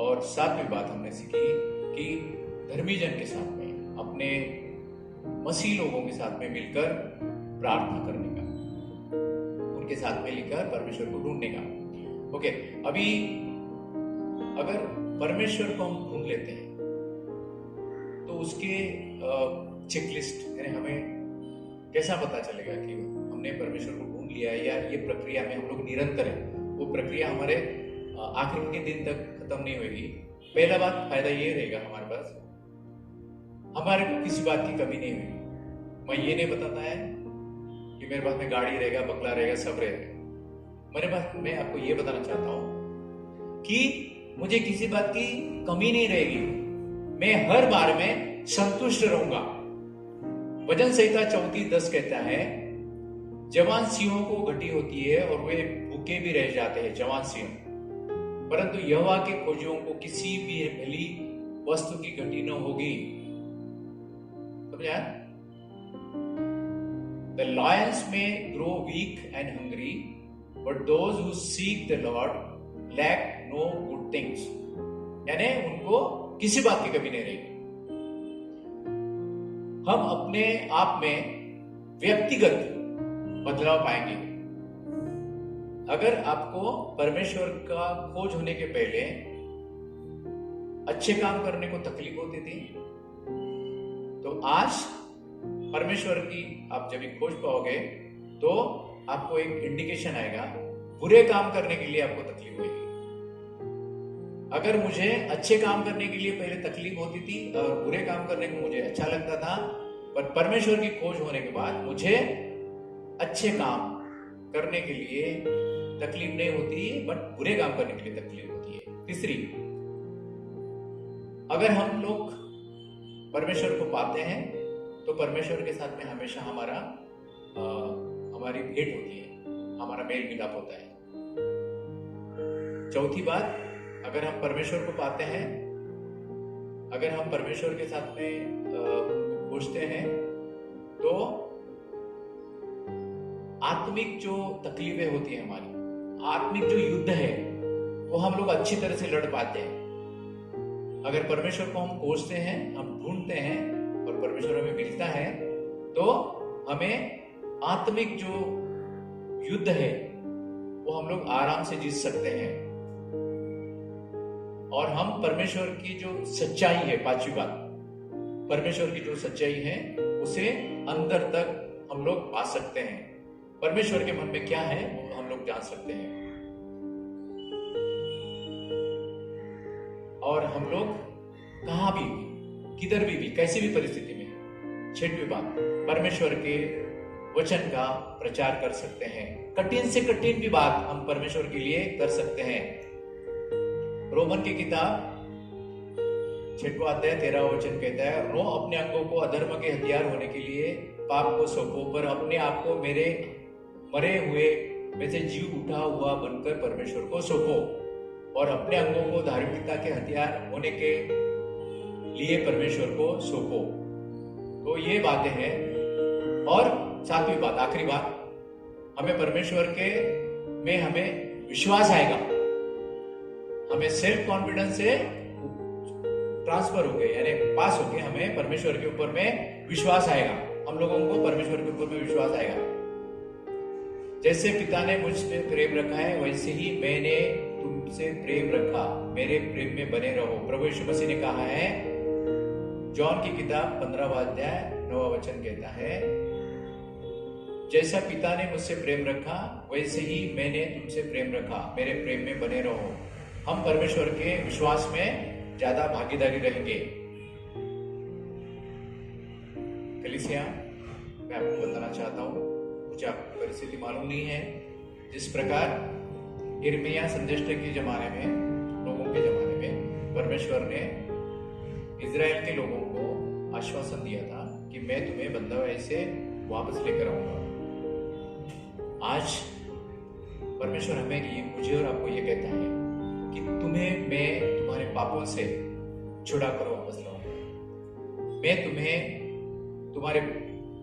और सातवीं बात हमने सीखी कि धर्मी जन के साथ में, अपने मसीह लोगों के साथ में मिलकर प्रार्थना करने का, उनके साथ में मिलकर परमेश्वर को ढूंढने का। ओके, अभी अगर परमेश्वर को हम ढूंढ लेते हैं तो उसके चेकलिस्ट, यानी हमें कैसा पता चलेगा कि हमने परमेश्वर को ढूंढ लिया है या ये प्रक्रिया में हम लोग निरंतर है। वो प्रक्रिया हमारे आखिर के दिन तक खत्म नहीं होगी। पहला बात फायदा ये रहेगा, हमारे पास हमारे को किसी बात की कमी नहीं होगी। मैं ये नहीं बताता है कि मेरे पास में गाड़ी रहेगा, बंगला रहेगा, सब रहेगा। मेरे पास, मैं आपको ये बताना चाहता हूं कि मुझे किसी बात की कमी नहीं रहेगी। मैं हर बार में संतुष्ट रहूंगा। वचन संहिता 34:10 कहता है, जवान सिंहों को घटी होती है और वे भूखे भी रह जाते हैं, जवान सिंह, परंतु यहोवा के खोजियों को किसी भी भली वस्तु की घटी न होगी। समझा? The lions may grow weak and hungry, but those who seek the Lord lack no good things. यानी उनको किसी बात की कमी नहीं रहेगी। हम अपने आप में व्यक्तिगत बदलाव पाएंगे। अगर आपको परमेश्वर का खोज होने के पहले अच्छे काम करने को तकलीफ होती थी, तो आज परमेश्वर की आप जब भी खोज पाओगे तो आपको एक इंडिकेशन आएगा। बुरे काम करने के लिए आपको तकलीफ होगी। अगर मुझे अच्छे काम करने के लिए पहले तकलीफ होती थी और बुरे काम करने को मुझे अच्छा लगता था, पर परमेश्वर की खोज होने के बाद मुझे अच्छे काम करने के लिए तकलीफ नहीं होती, बट बुरे काम करने के लिए तकलीफ होती है। तीसरी, अगर हम लोग परमेश्वर को पाते हैं तो परमेश्वर के साथ में हमेशा हमारी भेंट होती है, हमारा मेल मिलाप होता है। चौथी बात, अगर हम परमेश्वर को पाते हैं, अगर हम परमेश्वर के साथ में खोजते हैं तो आत्मिक जो तकलीफें होती है, हमारी आत्मिक जो युद्ध है, वो हम लोग अच्छी तरह से लड़ पाते हैं। अगर परमेश्वर को हम खोजते हैं, हम ढूंढते हैं और परमेश्वर हमें मिलता है, तो हमें आत्मिक जो युद्ध है वो हम लोग आराम से जीत सकते हैं। और हम परमेश्वर की जो सच्चाई है, पांचवी बात, परमेश्वर की जो सच्चाई है उसे अंदर तक हम लोग पा सकते हैं। परमेश्वर के मन में क्या है वो हम लोग जान सकते हैं। और हम लोग कहां भी, किधर भी कैसी भी परिस्थिति में, छठवीं बात, परमेश्वर के वचन का प्रचार कर सकते हैं। कठिन से कठिन भी बात हम परमेश्वर के लिए कर सकते हैं। रोमन की किताब 6वां अध्याय 13वां वचन कहता है, रो अपने अंगों को अधर्म के हथियार होने के लिए पाप को सौंपो, पर अपने आप को मेरे मरे हुए में से जीव उठा हुआ बनकर परमेश्वर को सौंपो, और अपने अंगों को धार्मिकता के हथियार होने के लिए परमेश्वर को सौंपो। तो ये बातें हैं। और सातवीं बात, आखिरी बात, हमें परमेश्वर के में हमें विश्वास आएगा। हमें सेल्फ कॉन्फिडेंस से ट्रांसफर हो गए, यानी पास हो गए, हमें परमेश्वर के ऊपर में विश्वास आएगा। हम लोगों को परमेश्वर के ऊपर में विश्वास आएगा। जैसे पिता ने मुझ पे प्रेम रखा है वैसे ही मैंने तुमसे प्रेम रखा, मेरे प्रेम में बने रहो। प्रभु यीशु मसीह ने कहा है, जॉन की किताब 15वां अध्याय 9वां वचन कहता है, जैसा पिता ने मुझसे प्रेम रखा वैसे ही मैंने तुमसे प्रेम रखा, मेरे प्रेम में बने रहो। हम परमेश्वर के विश्वास में ज्यादा भागीदारी रहेंगे। कलीसिया, मैं आपको बताना चाहता हूं, मुझे आपकी परिस्थिति मालूम नहीं है, जिस प्रकार यिर्मयाह संदेष्टा के जमाने में, लोगों के जमाने में परमेश्वर ने इजराइल के लोगों को आश्वासन दिया था कि मैं तुम्हें बंधुआई से वापस लेकर आऊंगा। आज परमेश्वर मुझे और आपको ये कहता है कि तुम्हें मैं तुम्हारे पापों से छुड़ा कर वापस लाऊंगा। मैं तुम्हें तुम्हारे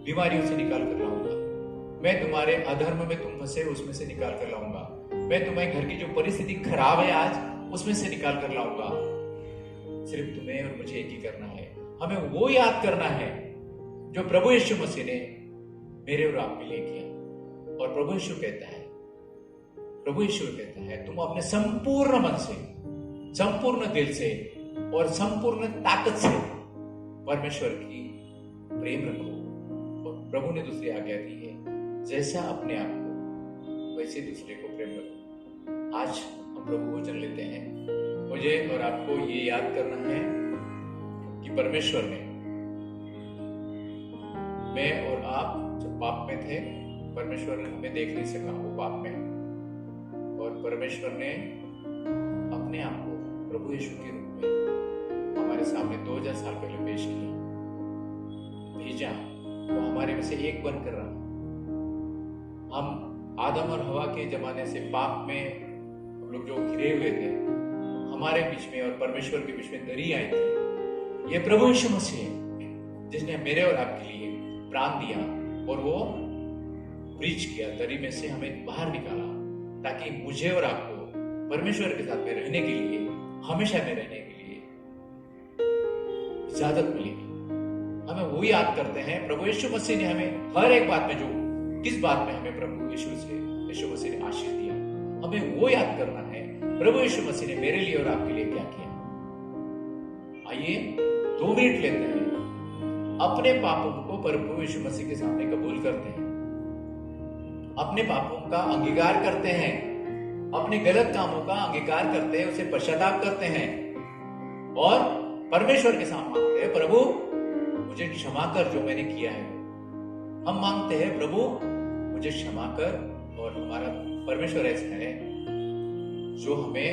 बीमारियों से निकाल कर लाऊंगा। मैं तुम्हारे अधर्म में तुम फंसे उसमें से निकाल कर लाऊंगा। मैं तुम्हारे घर की जो परिस्थिति खराब है आज, उसमें से निकाल कर लाऊंगा। सिर्फ तुम्हें और मुझे एक ही करना है, हमें वो याद करना है जो प्रभु यीशु मसीह ने मेरे और आपके लिए किया। और प्रभु यीशु कहता है तुम अपने संपूर्ण मन से, संपूर्ण दिल से और संपूर्ण ताकत से परमेश्वर की प्रेम रखो। और प्रभु ने दूसरी आज्ञा दी है, जैसा अपने आप को वैसे दूसरे को प्रेम रखो। आज हम प्रभु भोजन लेते हैं। मुझे और आपको ये याद करना है कि परमेश्वर ने, मैं और आप जब पाप में थे, परमेश्वर ने हमें देख नहीं सका वो पाप में, और परमेश्वर ने अपने आप को प्रभु यीशु के रूप में हमारे सामने 2000 साल पहले पेश किया, भेजा। वो हमारे में से एक बनकर रहा। हम आदम और हवा के जमाने से पाप में हम लोग जो घिरे हुए थे, हमारे बीच में और परमेश्वर के बीच में दरी आई थी। ये प्रभु यीशु मसीह है जिसने मेरे और आपके लिए प्राण दिया और वो ब्रीच किया, दरी में से हमें बाहर निकाला, ताकि मुझे और आपको परमेश्वर के साथ में रहने के लिए, हमेशा में रहने के लिए इजाजत मिलेगी। हमें वो याद करते हैं, प्रभु यीशु मसीह ने हमें हर एक बात में, जो किस बात में हमें प्रभु यीशु मसीह ने आशीष दिया, हमें वो याद करना है प्रभु यीशु मसीह ने मेरे लिए और आपके लिए क्या किया। आइए 2 मिनट लेते हैं, अपने पापों को प्रभु यीशु मसीह के सामने कबूल करते हैं, अपने पापों का अंगीकार करते हैं, अपने गलत कामों का अंगीकार करते हैं, उसे पश्चाताप करते हैं और परमेश्वर के सामने मांगते हैं, प्रभु मुझे क्षमा कर जो मैंने किया है। हम मांगते हैं, प्रभु मुझे क्षमा कर। और हमारा परमेश्वर ऐसा है जो हमें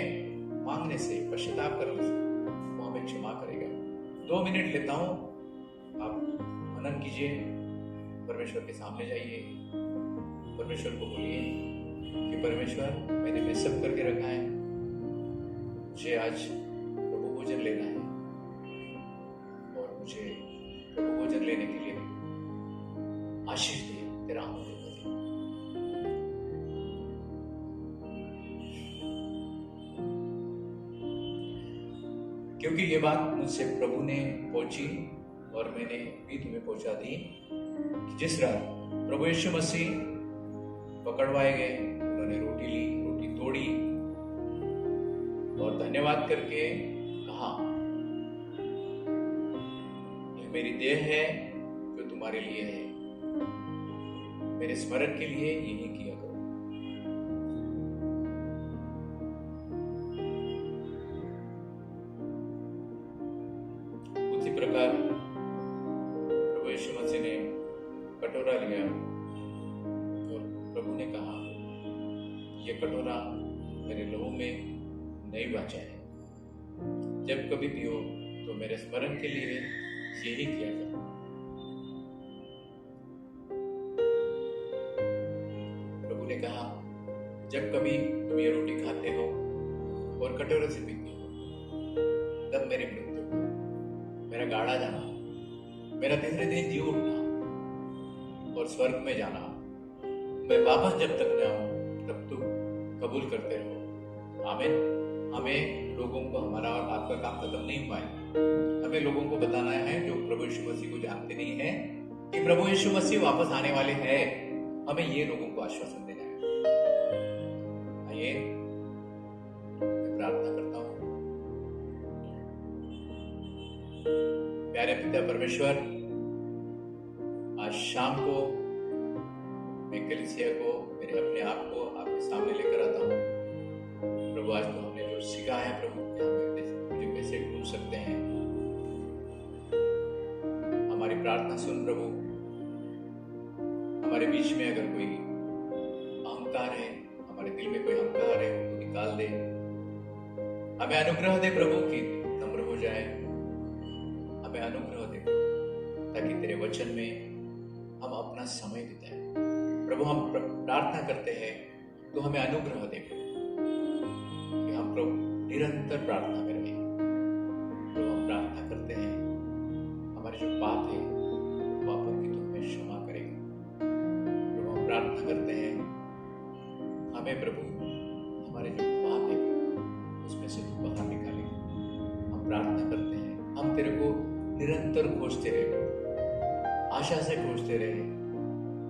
मांगने से, पश्चाताप करने से वो हमें क्षमा करेगा। 2 मिनट लेता हूं, आप मनन कीजिए, परमेश्वर के सामने जाइए, परमेश्वर को बोलिए कि परमेश्वर मैंने मिस सब करके रखा है, मुझे आज प्रभु भोजन लेना है और मुझे प्रभु भोजन लेने के लिए आशीष दे, तेरा आनंद दे। क्योंकि ये बात मुझसे प्रभु ने पहुंची और मैंने भी तुम्हें पहुंचा दी कि जिस रात प्रभु यीशु मसीह पकड़वाए गए, उन्होंने रोटी ली, रोटी तोड़ी और धन्यवाद करके कहा, यह मेरी देह है जो तुम्हारे लिए है, मेरे स्मरण के लिए यही किया करो। उसी प्रकार प्रभु यीशु मसीह ने कटोरा लिया और प्रभु ने कहा, यह कटोरा मेरे लहू में नई वाचा है, जब कभी पियो तो मेरे स्मरण के लिए यही किया करो। प्रभु ने कहा, जब कभी तुम ये रोटी खाते हो और कटोरे से पीते हो, तब मेरी मृत्यु को, मेरा गाड़ा जाना, मेरा तीसरे दिन जी उठना और स्वर्ग में जाना, मैं वापस जब तक न आऊं तब तुम कबूल करते रहो। आमीन। हमें लोगों को, हमारा और आपका काम खत्म नहीं हुआ है, हमें लोगों को बताना है जो प्रभु यीशु मसीह को जानते नहीं है कि प्रभु यीशु मसीह वापस आने वाले हैं। हमें ये लोगों को आश्वासन देना है। आइए मैं प्रार्थना करता हूँ। प्यारे पिता परमेश्वर, आज शाम को मैं कलीसिया को, मेरे अपने आप को आपके सामने लेकर आता हूँ। प्रभु, आज तो हमने जो सीखा है प्रभु, कि हम मुझे कैसे ढूंढ सकते हैं। हमारी प्रार्थना सुन प्रभु। हमारे बीच में अगर कोई अहंकार है, हमारे दिल में कोई अहंकार है, वो निकाल दे। हमें अनुग्रह दे प्रभु कि नम्र हो जाए। हमें अनुग्रह दे ताकि तेरे वचन में हम अपना समय बिताएं। प्रभु, हम प्रार्थना करते हैं तो हमें अनुग्रह दे कि हम प्रभु निरंतर प्रार्थना करें। प्रभु, हम प्रार्थना करते हैं हमारे जो पाप है, पापों की तो हमें क्षमा करेगा। प्रभु, हम प्रार्थना करते हैं हमें प्रभु हमारे जो पाप है उसमें से तू बाहर निकालेगा। हम प्रार्थना करते हैं हम तेरे को निरंतर खोजते रहे, आशा से खोजते रहे,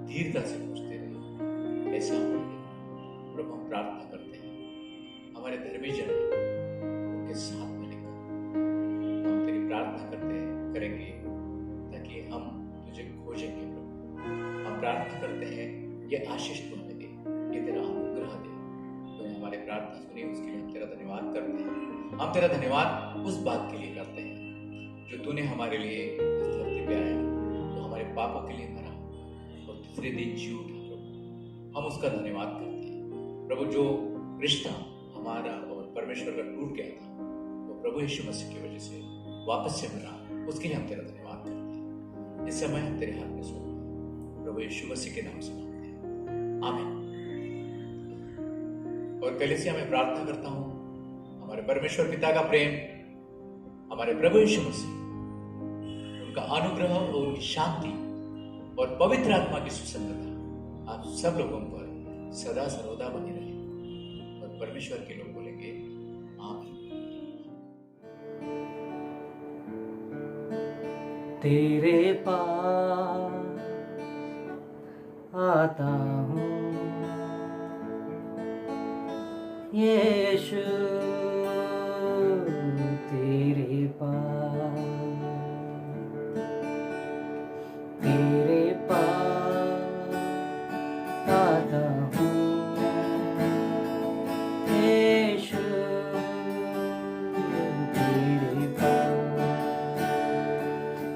धीरता से खोजते रहे, ऐसा हो। प्रभु, हम प्रार्थना करते हैं हमारे धर्मी जन उनके साथ में लेकर हम तेरी प्रार्थना करेंगे ताकि हम तुझे खोजेंगे। प्रभु, हम प्रार्थना करते हैं ये आशीष तू हमें दे, ये तेरा अनुग्रह दे। तूने हमारी प्रार्थना सुनी, उसके लिए हम तेरा धन्यवाद करते हैं। हम तेरा धन्यवाद उस बात के लिए करते हैं जो तूने हमारे लिए इस धरती पे आया, तो हमारे पापों के लिए मरा और तीसरे दिन जी उठा। प्रभु, हम उसका धन्यवाद करते हैं। प्रभु, जो रिश्ता हमारा और परमेश्वर का टूट गया था, वो प्रभु यीशु मसीह की वजह से वापस से बना, उसके लिए हम तेरा धन्यवाद करते हैं। इस समय हम तेरे हाथ में सौंपते हैं, प्रभु यीशु मसीह के नाम से मांगते हैं, आमीन। और कलीसिया में प्रार्थना करता हूँ हमारे परमेश्वर पिता का प्रेम, हमारे प्रभु यीशु मसीह, उनका अनुग्रह और उनकी शांति और पवित्र आत्मा की सुसंगता आप सब लोगों पर सदा सर्वदा बनी रहे। और परमेश्वर के लोग बोलेंगे आमीन। तेरे पास आता हूँ यीशु, तेरे पास आता हूँ यीशु,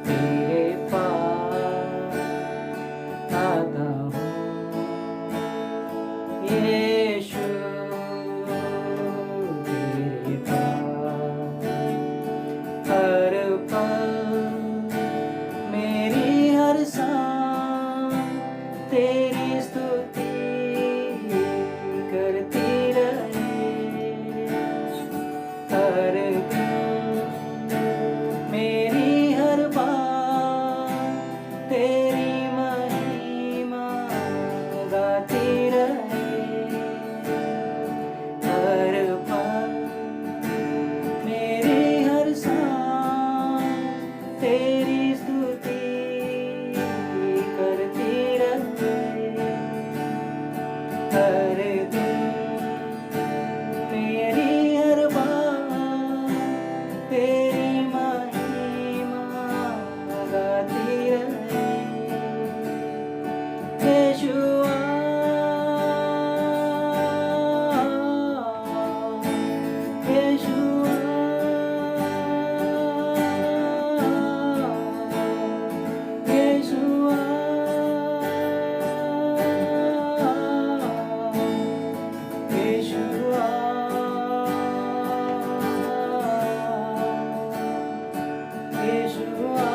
तेरे पास आता हूँ यीशु, तेरे पास हर पल मेरी हर सांस तेरी स्तुति करती रहे। हर दिन मेरी हर बात तेरी महिमा गाती रहे। हर पल मेरी हर सांस तेरी स्तुति करती रहे। हर दिन मेरी हर बात तेरी महिमा गाती रहे। यीशुआ, यीशुआ, यीशुआ, यीशुआ, यीशुआ,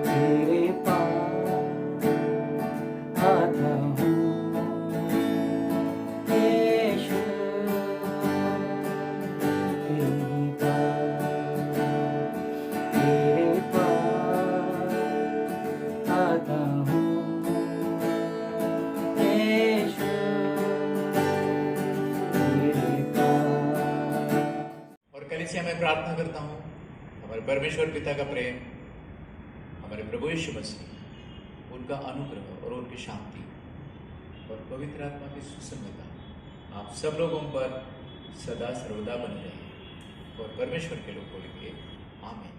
तेरे पास आता हूँ यीशु, तेरे पास आता हूँ यीशु, तेरे पास। और कलीसिया में प्रार्थना करता हूँ हमारे परमेश्वर पिता का प्रेम, हमारे प्रभु यीशु मसीह उनका अनुग्रह और उनकी शांति और पवित्र आत्मा की सुसंगता आप सब लोगों पर सदा सर्वदा बनी रहे और परमेश्वर के लोग बोलेंगे आमीन।